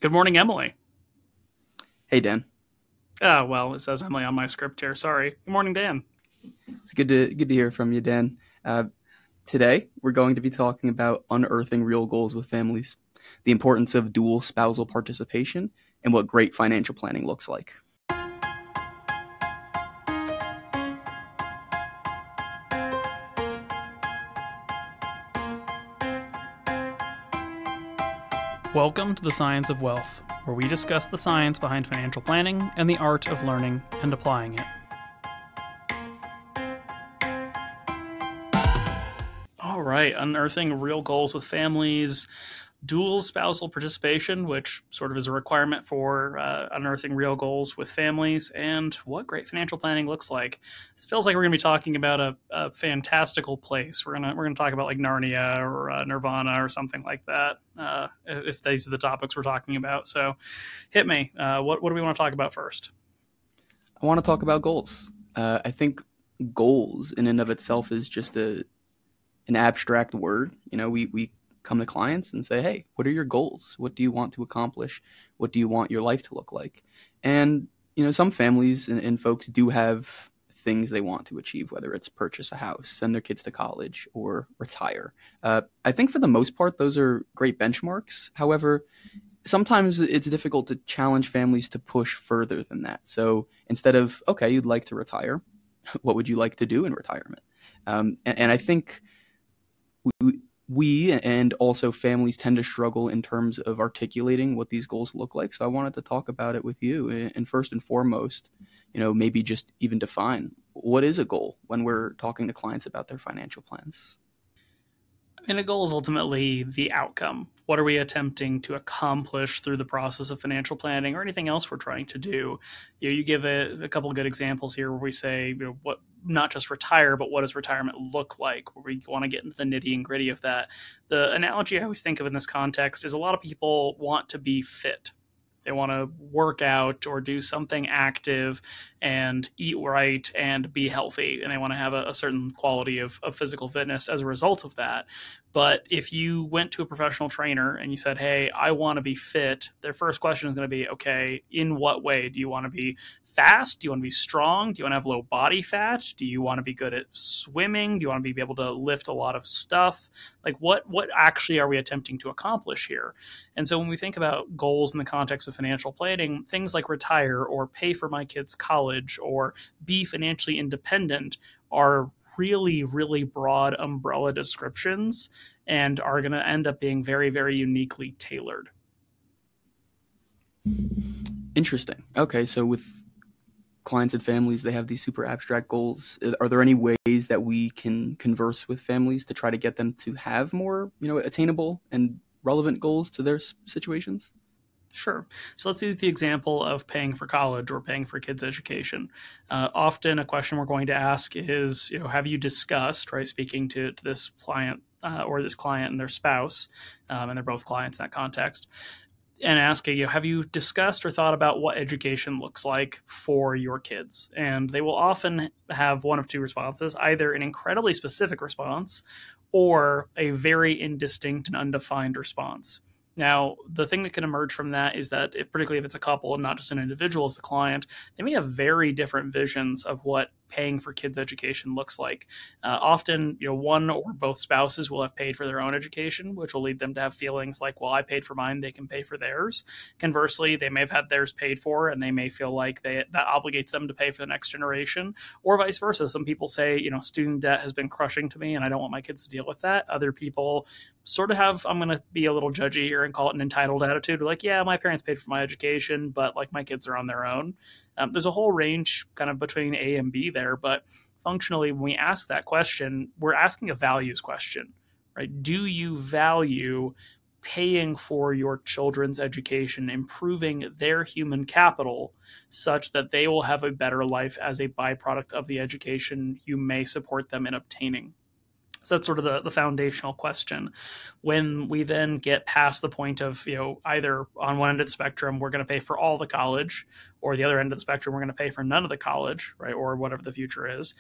Good morning, Emily. Hey Dan, Oh, well, it says Emily on my script here. Sorry. Good morning, Dan. it's good to hear from you, Dan. Uh, Today we're going to be talking about unearthing real goals with families, the importance of dual spousal participation, and what great financial planning looks like. Welcome to the Science of Wealth, where we discuss the science behind financial planning and the art of learning and applying it. All right, unearthing real goals with families, dual spousal participation, which sort of is a requirement for unearthing real goals with families, and what great financial planning looks like. It feels like we're going to be talking about a fantastical place. We're gonna talk about like Narnia or Nirvana or something like that. If these are the topics we're talking about, so hit me. What do we want to talk about first? I want to talk about goals. I think goals in and of itself is just an abstract word. We come to clients and say, hey, what are your goals? What do you want to accomplish? What do you want your life to look like? And, some families and folks do have things they want to achieve, whether it's purchase a house, send their kids to college, or retire. I think for the most part, those are great benchmarks. However, sometimes it's difficult to challenge families to push further than that. So instead of, okay, you'd like to retire, what would you like to do in retirement? And I think we and also families tend to struggle in terms of articulating what these goals look like. So I wanted to talk about it with you. And first and foremost, maybe just even define what is a goal when we're talking to clients about their financial plans. And a goal is ultimately the outcome. What are we attempting to accomplish through the process of financial planning or anything else we're trying to do? You give a couple of good examples here where we say, what not just retire, but what does retirement look like? Where we want to get into the nitty and gritty of that. The analogy I always think of in this context is a lot of people want to be fit. They want to work out or do something active and eat right and be healthy. And they want to have a certain quality of physical fitness as a result of that. But if you went to a professional trainer and you said, hey, I want to be fit, their first question is going to be, okay, in what way? Do you want to be fast? Do you want to be strong? Do you want to have low body fat? Do you want to be good at swimming? Do you want to be able to lift a lot of stuff? Like what actually are we attempting to accomplish here? And so when we think about goals in the context of financial planning, things like retire or pay for my kids' college or be financially independent are really, really broad umbrella descriptions and are going to end up being very, very uniquely tailored. Interesting. Okay, so with clients and families, they have these super abstract goals. Are there any ways that we can converse with families to try to get them to have more, attainable and relevant goals to their situations? Sure. So let's use the example of paying for college or paying for kids' education. Often a question we're going to ask is, have you discussed, right, speaking to this client or this client and their spouse, and they're both clients in that context, and asking, have you discussed or thought about what education looks like for your kids? And they will often have one of two responses, either an incredibly specific response or a very indistinct and undefined response. Now, the thing that can emerge from that is that, particularly if it's a couple and not just an individual as the client, they may have very different visions of what paying for kids' education looks like. Often, one or both spouses will have paid for their own education, which will lead them to have feelings like, well, I paid for mine, they can pay for theirs. Conversely, they may have had theirs paid for, and they may feel like that obligates them to pay for the next generation, or vice versa. Some people say, student debt has been crushing to me, and I don't want my kids to deal with that. Other people sort of have, I'm going to be a little judgy here and call it an entitled attitude. Like, yeah, my parents paid for my education, but like my kids are on their own. There's a whole range kind of between A and B there, but functionally, when we ask that question, we're asking a values question, right? Do you value paying for your children's education, improving their human capital such that they will have a better life as a byproduct of the education you may support them in obtaining? So that's sort of the foundational question. When we then get past the point of, either on one end of the spectrum, we're going to pay for all the college, or the other end of the spectrum, we're going to pay for none of the college, right? Or whatever the future is.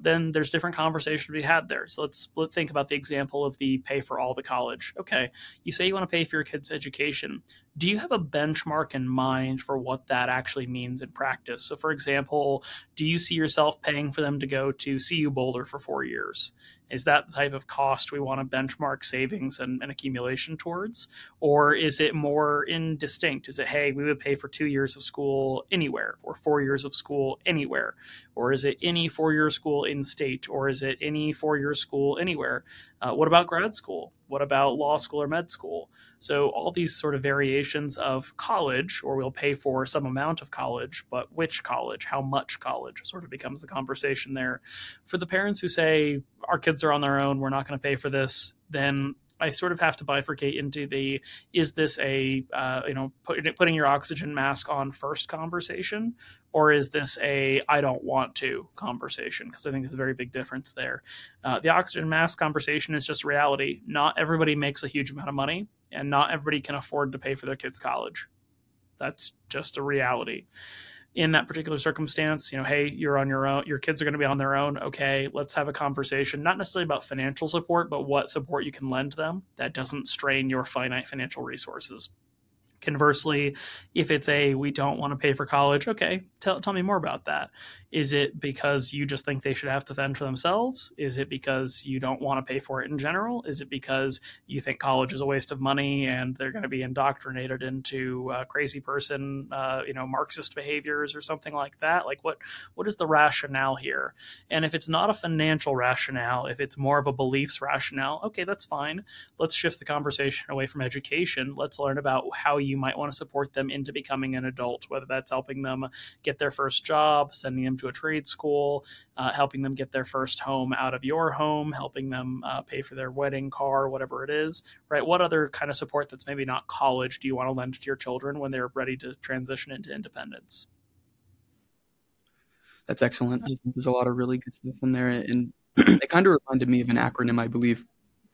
Then there's different conversations to be had there. So let's think about the example of the pay for all the college. Okay, you say you want to pay for your kids' education. Do you have a benchmark in mind for what that actually means in practice? So, for example, do you see yourself paying for them to go to CU Boulder for 4 years? Is that the type of cost we want to benchmark savings and accumulation towards? Or is it more indistinct? Is it, hey, we would pay for 2 years of school anywhere, or 4 years of school anywhere? Or is it any 4 year school in state? Or is it any 4 year school anywhere? What about grad school? What about law school or med school? So all these sort of variations of college, or we'll pay for some amount of college, but which college, how much college, sort of becomes the conversation there. For the parents who say, our kids are on their own, we're not going to pay for this, then I sort of have to bifurcate into the, is this a, putting your oxygen mask on first conversation, or is this a, I don't want to conversation? Because I think there's a very big difference there. The oxygen mask conversation is just reality. Not everybody makes a huge amount of money, and not everybody can afford to pay for their kids' college. That's just a reality. In that particular circumstance, hey, you're on your own, your kids are going to be on their own. Okay, let's have a conversation, not necessarily about financial support, but what support you can lend them that doesn't strain your finite financial resources. Conversely, if it's a, we don't want to pay for college, okay, tell me more about that. Is it because you just think they should have to fend for themselves? Is it because you don't want to pay for it in general? Is it because you think college is a waste of money and they're going to be indoctrinated into crazy person, Marxist behaviors or something like that? Like, what is the rationale here? And if it's not a financial rationale, if it's more of a beliefs rationale, okay, that's fine. Let's shift the conversation away from education. Let's learn about how you might want to support them into becoming an adult, whether that's helping them get their first job, sending them to a trade school, helping them get their first home out of your home, helping them pay for their wedding, car, whatever it is, right? What other kind of support that's maybe not college do you want to lend to your children when they're ready to transition into independence? That's excellent. I think there's a lot of really good stuff in there, and it kind of reminded me of an acronym I believe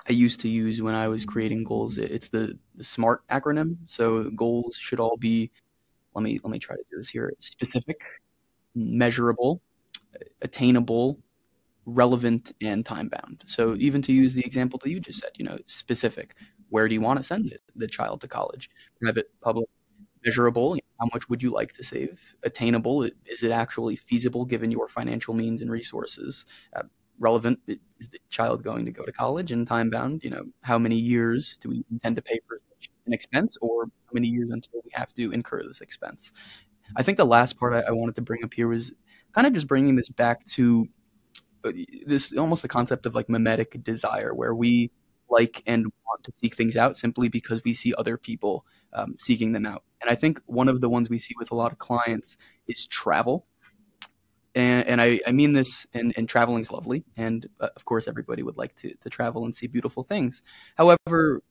I used to use when I was creating goals. It's the SMART acronym. So goals should all be, let me try to do this here: specific, measurable, attainable, relevant, and time bound. So even to use the example that you just said, specific, where do you want to send the child to college? Private, public. Measurable, how much would you like to save? Attainable, is it actually feasible given your financial means and resources? Relevant, is the child going to go to college? And time bound, how many years do we intend to pay for an expense, or how many years until we have to incur this expense? I think the last part I wanted to bring up here was kind of just bringing this back to this, almost the concept of like mimetic desire, where we like and want to seek things out simply because we see other people seeking them out. And I think one of the ones we see with a lot of clients is travel. And I mean this, and traveling is lovely. And of course, everybody would like to travel and see beautiful things. However,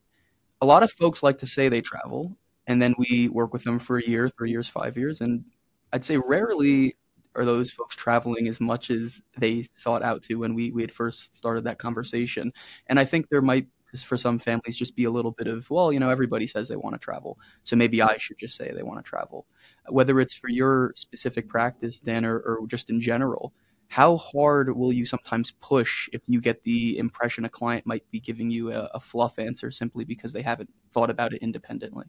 a lot of folks like to say they travel, and then we work with them for a year, 3 years, 5 years. And I'd say rarely are those folks traveling as much as they sought out to when we had first started that conversation. And I think there might, for some families, just be a little bit of, well, everybody says they want to travel, so maybe I should just say they want to travel. Whether it's for your specific practice, Dan, or just in general, how hard will you sometimes push if you get the impression a client might be giving you a fluff answer simply because they haven't thought about it independently?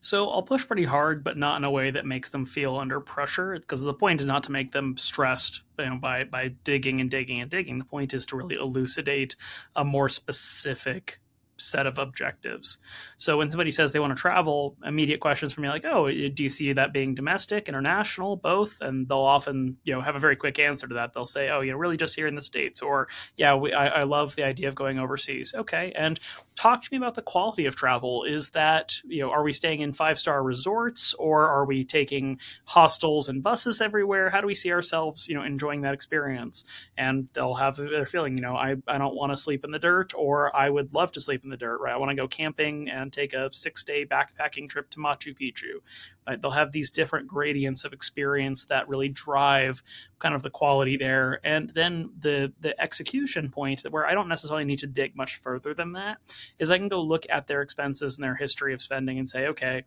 So I'll push pretty hard, but not in a way that makes them feel under pressure, because the point is not to make them stressed, by digging and digging and digging. The point is to really elucidate a more specific set of objectives. So when somebody says they want to travel, immediate questions from me like, oh, do you see that being domestic, international, both? And they'll often, have a very quick answer to that. They'll say, oh, really just here in the States, or yeah, I love the idea of going overseas. Okay. And talk to me about the quality of travel. Is that, are we staying in 5-star resorts, or are we taking hostels and buses everywhere? How do we see ourselves, enjoying that experience? And they'll have their feeling, I don't want to sleep in the dirt, or I would love to sleep in the dirt, right? I want to go camping and take a 6-day backpacking trip to Machu Picchu. Right? They'll have these different gradients of experience that really drive kind of the quality there. And then the execution point, where I don't necessarily need to dig much further than that, is I can go look at their expenses and their history of spending and say, okay,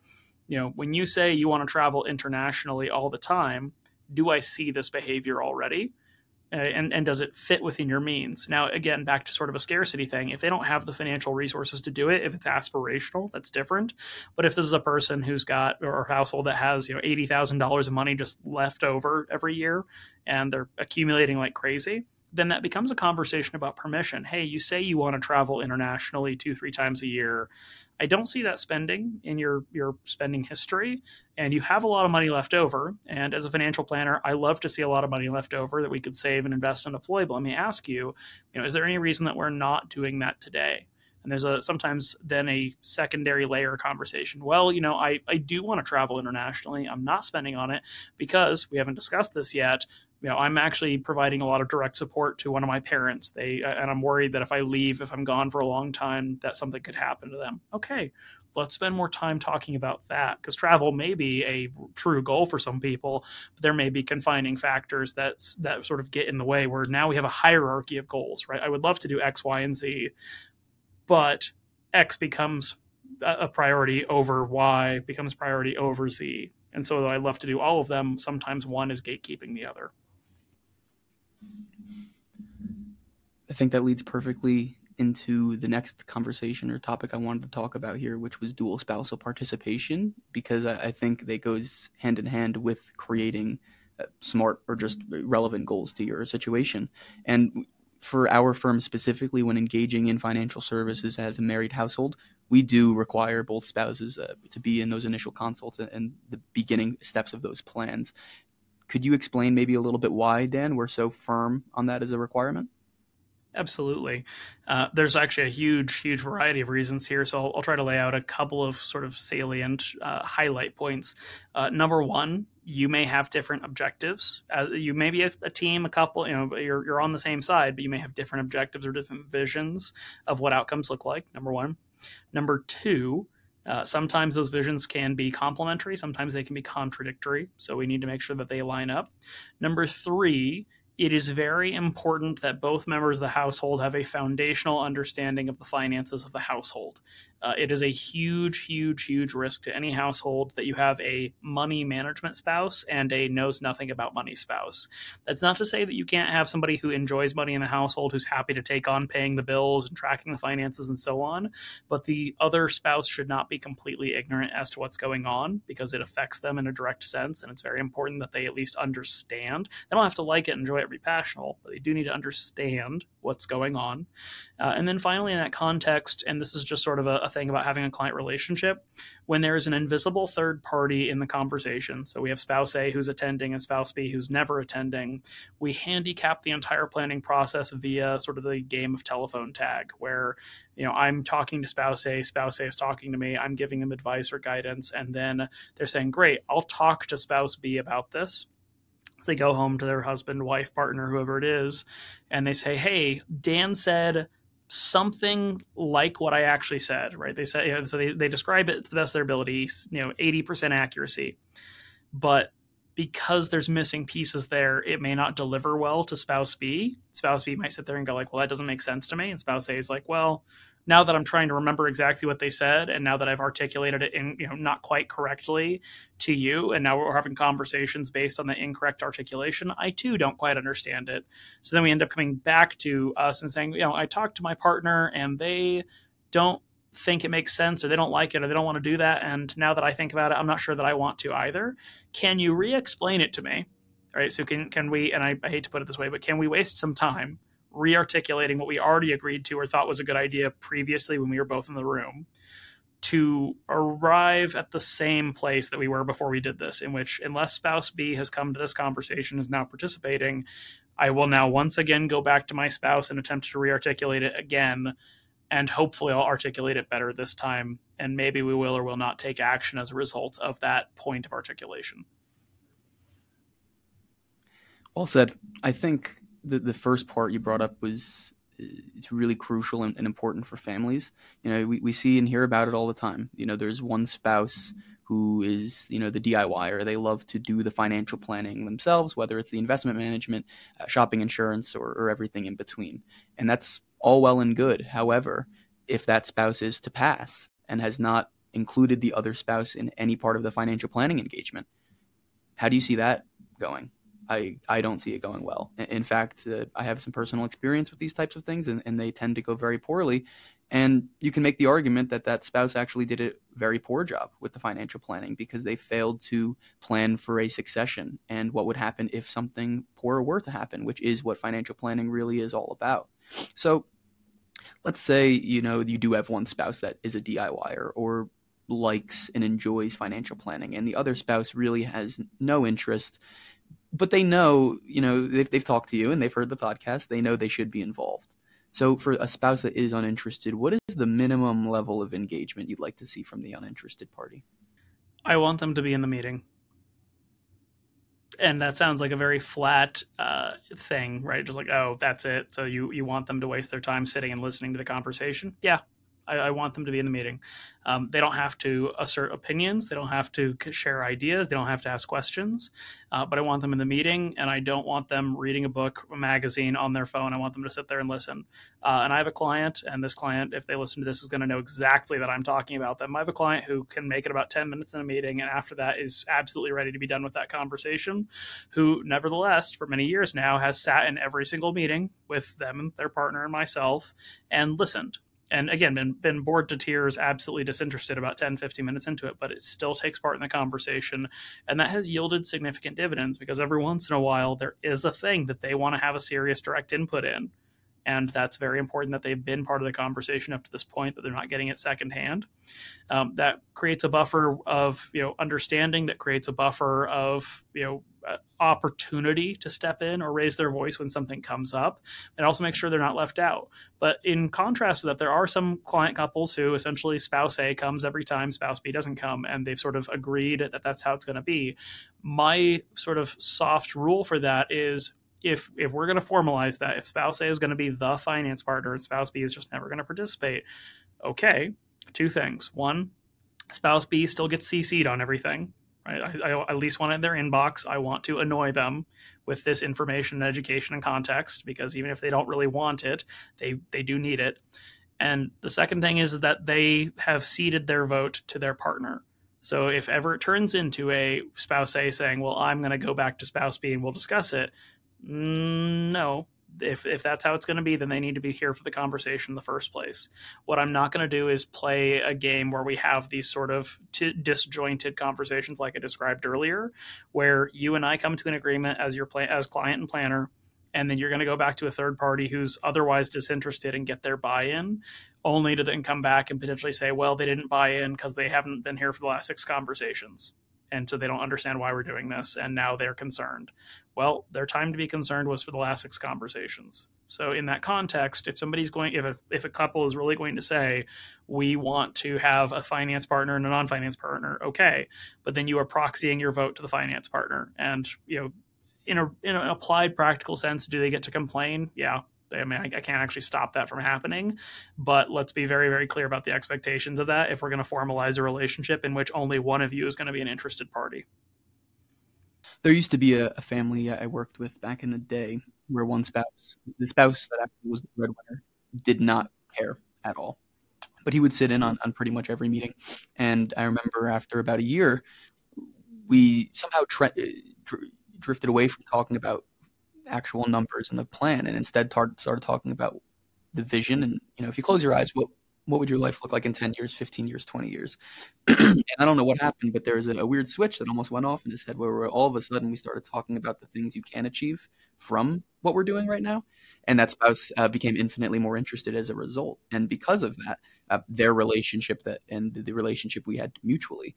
when you say you want to travel internationally all the time, do I see this behavior already? And does it fit within your means? Now, again, back to sort of a scarcity thing. If they don't have the financial resources to do it, if it's aspirational, that's different. But if this is a person who's got, or a household that has, $80,000 of money just left over every year, and they're accumulating like crazy, then that becomes a conversation about permission. Hey, you say you want to travel internationally 2-3 times a year. I don't see that spending in your spending history, and you have a lot of money left over. And as a financial planner, I love to see a lot of money left over that we could save and invest and deploy. But let me ask you, is there any reason that we're not doing that today? And there's sometimes then a secondary layer conversation. Well, I do want to travel internationally. I'm not spending on it because we haven't discussed this yet. I'm actually providing a lot of direct support to one of my parents. And I'm worried that if I'm gone for a long time, that something could happen to them. Okay, let's spend more time talking about that, because travel may be a true goal for some people, but there may be confining factors that sort of get in the way, where now we have a hierarchy of goals, right? I would love to do X, Y, and Z, but X becomes a priority over Y, becomes priority over Z. And so though I love to do all of them, sometimes one is gatekeeping the other. I think that leads perfectly into the next conversation or topic I wanted to talk about here, which was dual spousal participation, because I think that goes hand in hand with creating smart or just relevant goals to your situation. And for our firm specifically, when engaging in financial services as a married household, we do require both spouses to be in those initial consults and the beginning steps of those plans. Could you explain maybe a little bit why, Dan, we're so firm on that as a requirement? Absolutely. There's actually a huge variety of reasons here. So I'll try to lay out a couple of sort of salient highlight points. Number one, you may have different objectives. You may be a team, a couple, you're on the same side, but you may have different objectives or different visions of what outcomes look like. Number one. Number two, sometimes those visions can be complementary. Sometimes they can be contradictory. So we need to make sure that they line up. Number three, it is very important that both members of the household have a foundational understanding of the finances of the household. It is a huge risk to any household that you have a money management spouse and a knows nothing about money spouse. That's not to say that you can't have somebody who enjoys money in the household, who's happy to take on paying the bills and tracking the finances and so on, but the other spouse should not be completely ignorant as to what's going on, because it affects them in a direct sense, and it's very important that they at least understand. They don't have to like it, enjoy it, be passionate, but they do need to understand what's going on. And then finally, in that context, and this is just sort of a thing about having a client relationship, when there is an invisible third party in the conversation, so we have spouse A who's attending and spouse B who's never attending, we handicap the entire planning process via sort of the game of telephone tag, where I'm talking to spouse A is talking to me, I'm giving them advice or guidance, and then they're saying, great, I'll talk to spouse B about this. So they go home to their husband, wife, partner, whoever it is, and they say, hey, Dan said something like what I actually said, right? They say, so they describe it to the best of their ability, 80% accuracy. But because there's missing pieces there, it may not deliver well to spouse B. Spouse B might sit there and go like, well, that doesn't make sense to me. And spouse A is like, well, now that I'm trying to remember exactly what they said, and now that I've articulated it in, not quite correctly to you, and now we're having conversations based on the incorrect articulation, I too don't quite understand it. So then we end up coming back to us and saying, I talked to my partner and they don't think it makes sense, or they don't like it, or they don't want to do that. And now that I think about it, I'm not sure that I want to either. Can you re-explain it to me? All right. So can we, and I hate to put it this way, but can we waste some time re-articulating what we already agreed to or thought was a good idea previously when we were both in the room, to arrive at the same place that we were before we did this, in which, unless spouse B has come to this conversation, is now participating, I will now once again go back to my spouse and attempt to re-articulate it again, and hopefully I'll articulate it better this time, and maybe we will or will not take action as a result of that point of articulation. Well said. I think the first part you brought up was it's really crucial and important for families. We see and hear about it all the time. There's one spouse who is, the DIYer. They love to do the financial planning themselves, whether it's the investment management, shopping insurance, or everything in between. And that's all well and good. However, if that spouse is to pass and has not included the other spouse in any part of the financial planning engagement, how do you see that going? I don't see it going well. In fact, I have some personal experience with these types of things, and they tend to go very poorly. And you can make the argument that that spouse actually did a very poor job with the financial planning because they failed to plan for a succession and what would happen if something poor were to happen, which is what financial planning really is all about. So let's say, you do have one spouse that is a DIYer or likes and enjoys financial planning, and the other spouse really has no interest, but they know, they've talked to you and they've heard the podcast. They know they should be involved. So for a spouse that is uninterested, what is the minimum level of engagement you'd like to see from the uninterested party? I want them to be in the meeting. And that sounds like a very flat thing, right? Just like, oh, that's it. So you want them to waste their time sitting and listening to the conversation? Yeah, I want them to be in the meeting. They don't have to assert opinions. They don't have to share ideas. They don't have to ask questions. But I want them in the meeting, and I don't want them reading a book, a magazine on their phone. I want them to sit there and listen. And I have a client, and this client, if they listen to this, is going to know exactly that I'm talking about them. I have a client who can make it about 10 minutes in a meeting, and after that is absolutely ready to be done with that conversation, who nevertheless, for many years now, has sat in every single meeting with them and their partner and myself and listened. And again, been bored to tears, absolutely disinterested about 10, 15 minutes into it, but it still takes part in the conversation. And that has yielded significant dividends because every once in a while, there is a thing that they want to have a serious direct input in. And that's very important that they've been part of the conversation up to this point, that they're not getting it secondhand. That creates a buffer of understanding, that creates a buffer of opportunity to step in or raise their voice when something comes up, and also make sure they're not left out. But in contrast to that, there are some client couples who essentially spouse A comes every time spouse B doesn't come, and they've sort of agreed that that's how it's going to be. My sort of soft rule for that is, if we're going to formalize that, if spouse A is going to be the finance partner and spouse B is just never going to participate, okay, two things. One, spouse B still gets CC'd on everything, right? I at least want it in their inbox. I want to annoy them with this information and education and context, because even if they don't really want it, they do need it. And the second thing is that they have ceded their vote to their partner. So if ever it turns into a spouse A saying, well, I'm going to go back to spouse B and we'll discuss it, no. If that's how it's going to be, then they need to be here for the conversation in the first place. What I'm not going to do is play a game where we have these sort of disjointed conversations like I described earlier, where you and I come to an agreement as as client and planner, and then you're going to go back to a third party who's otherwise disinterested and get their buy-in, only to then come back and potentially say, well, they didn't buy in because they haven't been here for the last 6 conversations. And so they don't understand why we're doing this, and now they're concerned. Well, their time to be concerned was for the last 6 conversations. So in that context, if somebody's if a couple is really going to say, we want to have a finance partner and a non-finance partner, okay, but then you are proxying your vote to the finance partner. And, in an applied practical sense, do they get to complain? Yeah. I mean, I can't actually stop that from happening, but let's be very, very clear about the expectations of that if we're going to formalize a relationship in which only one of you is going to be an interested party. There used to be a family I worked with back in the day where the spouse that actually was the breadwinner, did not care at all. But he would sit in on pretty much every meeting. And I remember after about a year, we somehow drifted away from talking about actual numbers and the plan, and instead started talking about the vision. And if you close your eyes, what would your life look like in 10 years, 15 years, 20 years? And I don't know what happened, but there was a weird switch that almost went off in his head where all of a sudden we started talking about the things you can achieve from what we're doing right now. And that spouse became infinitely more interested as a result. And because of that, their relationship and the relationship we had mutually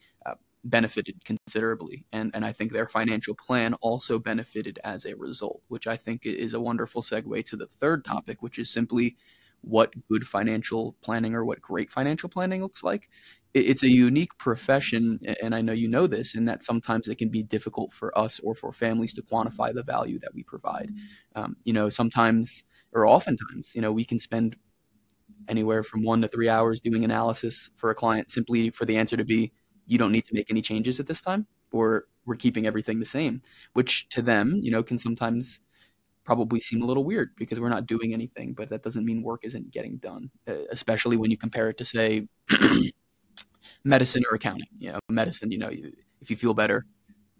benefited considerably. And I think their financial plan also benefited as a result, which I think is a wonderful segue to the third topic, which is simply what good financial planning or what great financial planning looks like. It's a unique profession, and I know you know this, and that sometimes it can be difficult for us or for families to quantify the value that we provide. Sometimes or oftentimes, we can spend anywhere from 1 to 3 hours doing analysis for a client simply for the answer to be, you don't need to make any changes at this time, or we're keeping everything the same, which to them, can sometimes probably seem a little weird because we're not doing anything, but that doesn't mean work isn't getting done, especially when you compare it to, say, medicine or accounting. Medicine, if you feel better,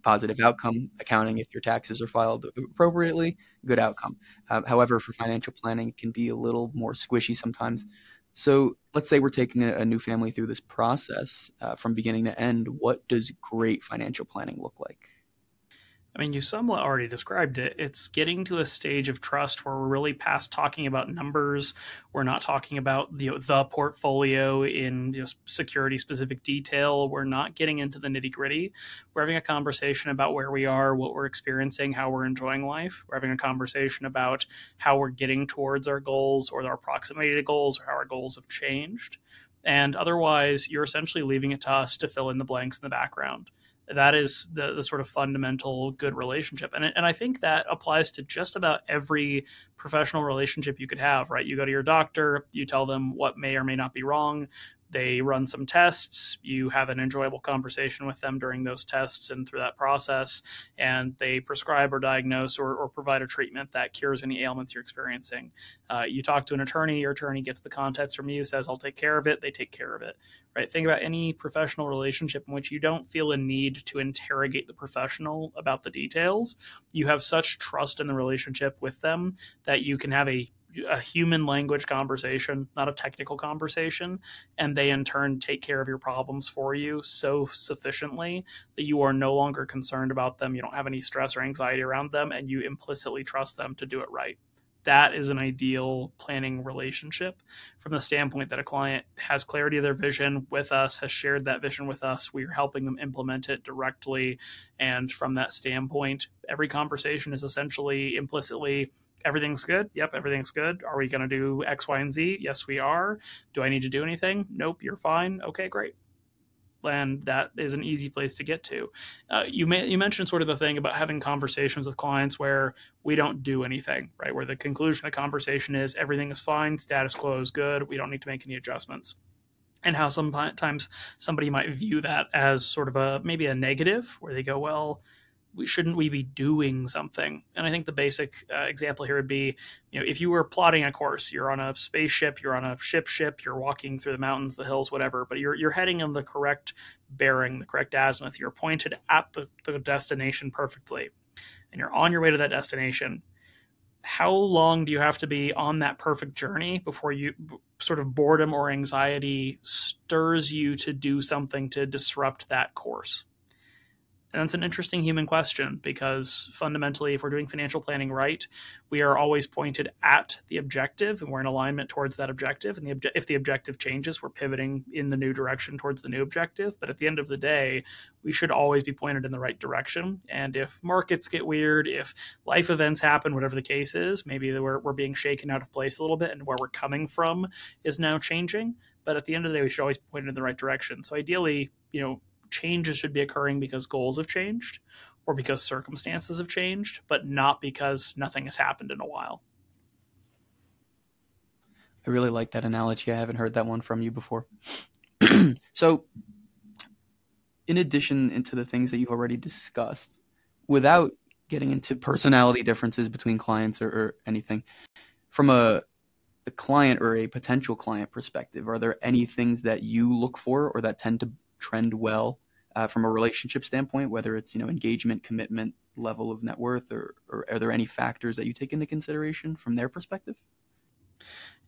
positive outcome. Accounting, if your taxes are filed appropriately, good outcome. However, for financial planning, it can be a little more squishy sometimes. So let's say we're taking a new family through this process from beginning to end. What does great financial planning look like? I mean, you somewhat already described it. It's getting to a stage of trust where we're really past talking about numbers. We're not talking about the portfolio in security specific detail. We're not getting into the nitty gritty. We're having a conversation about where we are, what we're experiencing, how we're enjoying life. We're having a conversation about how we're getting towards our goals or our proximity to goals or how our goals have changed. And otherwise, you're essentially leaving it to us to fill in the blanks in the background. That is the sort of fundamental good relationship. And I think that applies to just about every professional relationship you could have, right? You go to your doctor, you tell them what may or may not be wrong. They run some tests. You have an enjoyable conversation with them during those tests and through that process, and they prescribe or diagnose or provide a treatment that cures any ailments you're experiencing. You talk to an attorney, your attorney gets the contents from you, says, I'll take care of it. They take care of it, right? Think about any professional relationship in which you don't feel a need to interrogate the professional about the details. You have such trust in the relationship with them that you can have a human language conversation, not a technical conversation, and they in turn take care of your problems for you so sufficiently that you are no longer concerned about them. You don't have any stress or anxiety around them, and you implicitly trust them to do it right. That is an ideal planning relationship from the standpoint that a client has clarity of their vision with us, has shared that vision with us. We are helping them implement it directly. And from that standpoint, every conversation is essentially implicitly, everything's good. Yep, everything's good. Are we going to do X, Y, and Z? Yes, we are. Do I need to do anything? Nope, you're fine. Okay, great. And that is an easy place to get to. You mentioned sort of the thing about having conversations with clients where we don't do anything, right? Where the conclusion of the conversation is everything is fine, status quo is good, we don't need to make any adjustments. And how sometimes somebody might view that as sort of maybe a negative, where they go, well, shouldn't we be doing something? And I think the basic example here would be, if you were plotting a course, you're on a spaceship, you're on a ship, you're walking through the mountains, the hills, whatever, but you're heading in the correct bearing, the correct azimuth. You're pointed at the destination perfectly, and you're on your way to that destination. How long do you have to be on that perfect journey before you sort of boredom or anxiety stirs you to do something to disrupt that course? And that's an interesting human question because fundamentally, if we're doing financial planning right, we are always pointed at the objective and we're in alignment towards that objective. And if the objective changes, we're pivoting in the new direction towards the new objective. But at the end of the day, we should always be pointed in the right direction. And if markets get weird, if life events happen, whatever the case is, maybe we're being shaken out of place a little bit and where we're coming from is now changing. But at the end of the day, we should always be pointed in the right direction. So ideally, changes should be occurring because goals have changed or because circumstances have changed, but not because nothing has happened in a while. I really like that analogy. I haven't heard that one from you before. So, in addition into the things that you've already discussed, without getting into personality differences between clients or anything, from a client or a potential client perspective, are there any things that you look for or that tend to trend well from a relationship standpoint, whether it's engagement, commitment, level of net worth, or are there any factors that you take into consideration from their perspective?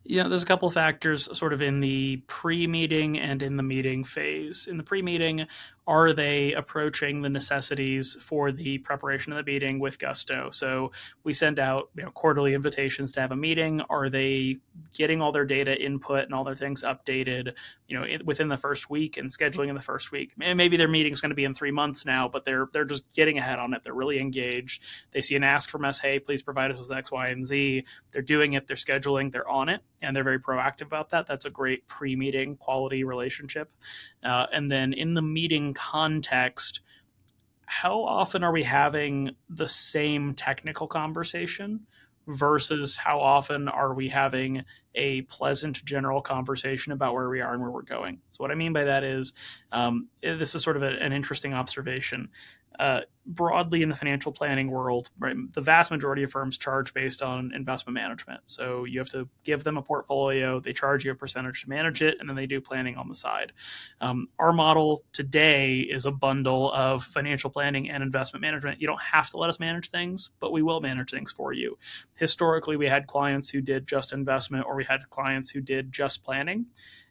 There's a couple of factors sort of in the pre-meeting and in the meeting phase. In the pre-meeting, are they approaching the necessities for the preparation of the meeting with gusto? So we send out quarterly invitations to have a meeting. Are they getting all their data input and all their things updated within the first week and scheduling in the first week? Maybe their meeting's going to be in 3 months now, but they're just getting ahead on it. They're really engaged. They see an ask from us, hey, please provide us with X, Y, and Z. They're doing it. They're scheduling. They're on it. And they're very proactive about that. That's a great pre-meeting quality relationship. And then in the meeting context, how often are we having the same technical conversation versus how often are we having a pleasant general conversation about where we are and where we're going. So what I mean by that is, this is sort of an interesting observation. Broadly in the financial planning world, right, the vast majority of firms charge based on investment management. So you have to give them a portfolio, they charge you a percentage to manage it, and then they do planning on the side. Our model today is a bundle of financial planning and investment management. You don't have to let us manage things, but we will manage things for you. Historically, we had clients who did just investment, or we had clients who did just planning.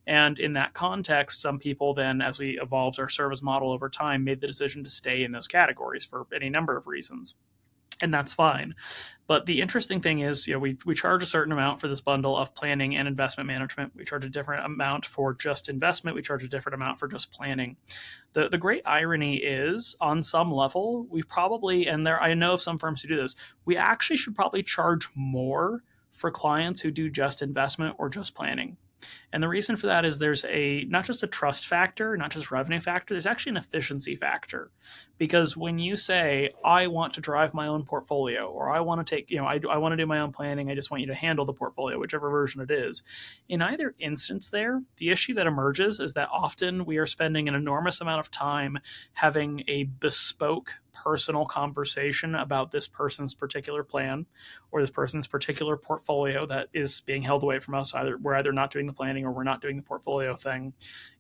And in that context, some people then, as we evolved our service model over time, made the decision to stay in those categories for any number of reasons. And that's fine. But the interesting thing is, we charge a certain amount for this bundle of planning and investment management. We charge a different amount for just investment. We charge a different amount for just planning. The great irony is, on some level, we probably, and I know of some firms who do this, we actually should probably charge more for clients who do just investment or just planning. And the reason for that is there's not just a trust factor, not just revenue factor, there's actually an efficiency factor. Because when you say, I want to drive my own portfolio, or I want to take, I want to do my own planning, I just want you to handle the portfolio, whichever version it is. In either instance there, the issue that emerges is that often we are spending an enormous amount of time having a bespoke personal conversation about this person's particular plan or this person's particular portfolio that is being held away from us. We're either not doing the planning or we're not doing the portfolio thing.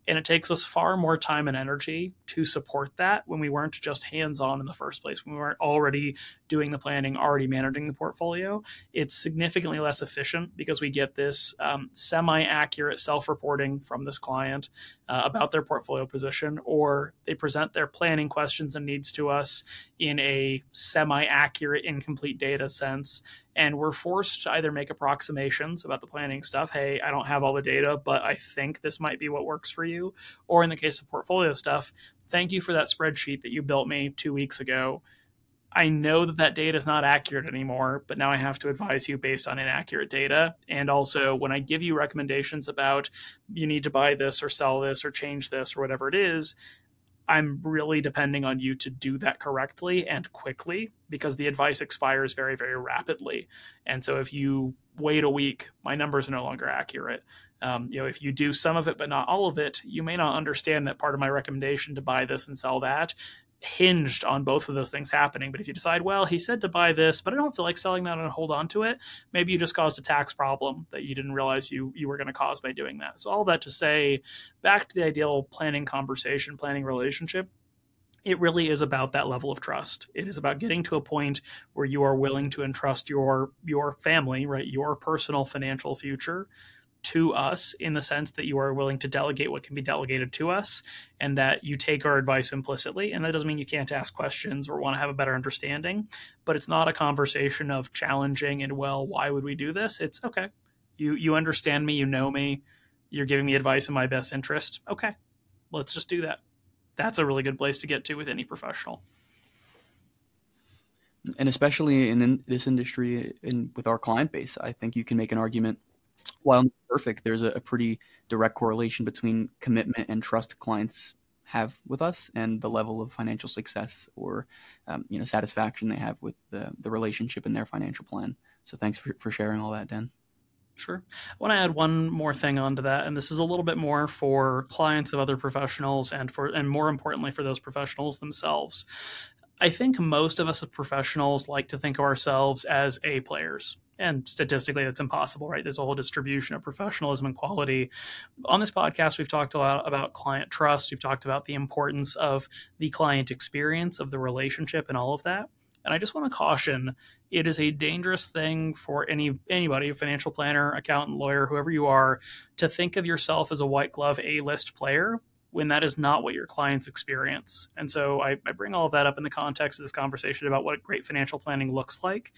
And it takes us far more time and energy to support that when we weren't just hands-on in the first place, when we weren't already doing the planning, already managing the portfolio. It's significantly less efficient because we get this semi-accurate self-reporting from this client about their portfolio position, or they present their planning questions and needs to us in a semi-accurate, incomplete data sense. And we're forced to either make approximations about the planning stuff. Hey, I don't have all the data, but I think this might be what works for you. Or in the case of portfolio stuff, thank you for that spreadsheet that you built me 2 weeks ago. I know that data is not accurate anymore, but now I have to advise you based on inaccurate data. And also, when I give you recommendations about you need to buy this or sell this or change this or whatever it is, I'm really depending on you to do that correctly and quickly, because the advice expires very, very rapidly. And so if you wait a week, my numbers are no longer accurate. If you do some of it but not all of it, you may not understand that part of my recommendation to buy this and sell that hinged on both of those things happening. But if you decide, well, he said to buy this, but I don't feel like selling that and hold on to it, maybe you just caused a tax problem that you didn't realize you were going to cause by doing that. So all that to say, back to the ideal planning conversation, planning relationship, it really is about that level of trust. It is about getting to a point where you are willing to entrust your family, right, your personal financial future to us, in the sense that you are willing to delegate what can be delegated to us, and that you take our advice implicitly. And that doesn't mean you can't ask questions or want to have a better understanding, but it's not a conversation of challenging and, well, why would we do this? It's okay. You understand me, you know me, you're giving me advice in my best interest. Okay, let's just do that. That's a really good place to get to with any professional. And especially in this industry and with our client base, I think you can make an argument, while not perfect, there's a pretty direct correlation between commitment and trust clients have with us and the level of financial success or satisfaction they have with the relationship in their financial plan. So thanks for sharing all that, Dan. Sure. I want to add one more thing onto that, and this is a little bit more for clients of other professionals and more importantly for those professionals themselves. I think most of us as professionals like to think of ourselves as A players. And statistically, that's impossible, right? There's a whole distribution of professionalism and quality. On this podcast, we've talked a lot about client trust. We've talked about the importance of the client experience, of the relationship, and all of that. And I just want to caution, it is a dangerous thing for anybody, a financial planner, accountant, lawyer, whoever you are, to think of yourself as a white glove A-list player when that is not what your clients experience. And so I bring all of that up in the context of this conversation about what great financial planning looks like,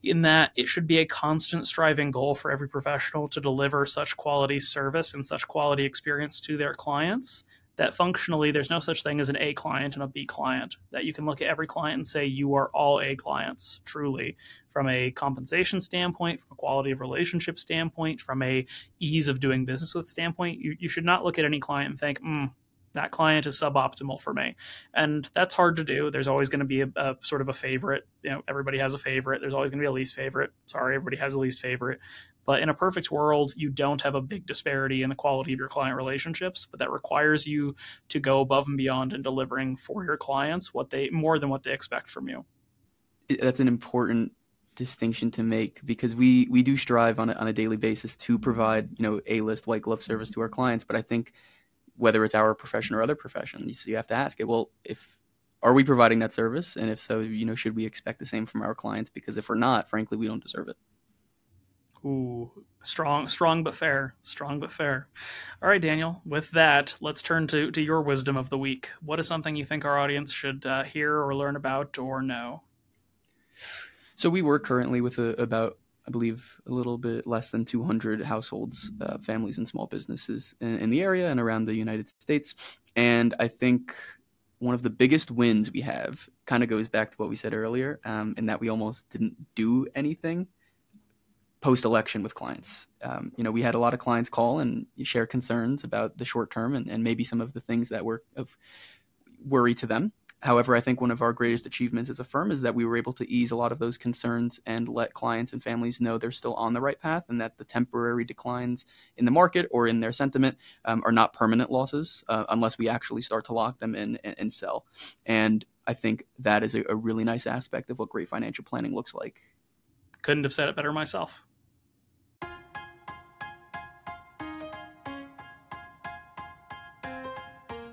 in that it should be a constant striving goal for every professional to deliver such quality service and such quality experience to their clients that functionally there's no such thing as an A client and a B client, that you can look at every client and say you are all A clients, truly, from a compensation standpoint, from a quality of relationship standpoint, from a ease of doing business with standpoint. You should not look at any client and think, that client is suboptimal for me. And that's hard to do. There's always going to be a sort of a favorite. Everybody has a favorite. There's always going to be a least favorite. Sorry, everybody has a least favorite. But in a perfect world, you don't have a big disparity in the quality of your client relationships, but that requires you to go above and beyond in delivering for your clients more than what they expect from you. That's an important distinction to make, because we do strive on a daily basis to provide A-list white glove service to our clients. But I think whether it's our profession or other professions, you have to ask it, well, are we providing that service? And if so, should we expect the same from our clients? Because if we're not, frankly, we don't deserve it. Ooh, strong but fair. Strong but fair. All right, Daniel, with that, let's turn to your wisdom of the week. What is something you think our audience should hear or learn about or know? So we work currently with about, I believe, a little bit less than 200 households, families and small businesses in the area and around the United States. And I think one of the biggest wins we have kind of goes back to what we said earlier, in that we almost didn't do anything post-election with clients. We had a lot of clients call and share concerns about the short term and maybe some of the things that were of worry to them. However, I think one of our greatest achievements as a firm is that we were able to ease a lot of those concerns and let clients and families know they're still on the right path, and that the temporary declines in the market or in their sentiment are not permanent losses unless we actually start to lock them in and sell. And I think that is a really nice aspect of what great financial planning looks like. Couldn't have said it better myself.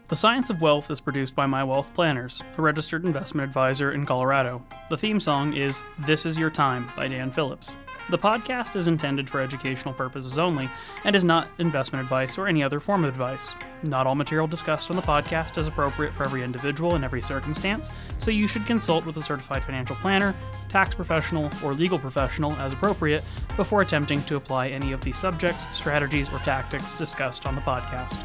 The Science of Wealth is produced by My Wealth Planners, a registered investment advisor in Colorado. The theme song is This Is Your Time by Dan Phillips. The podcast is intended for educational purposes only and is not investment advice or any other form of advice. Not all material discussed on the podcast is appropriate for every individual in every circumstance, so you should consult with a certified financial planner, tax professional, or legal professional as appropriate before attempting to apply any of the subjects, strategies, or tactics discussed on the podcast.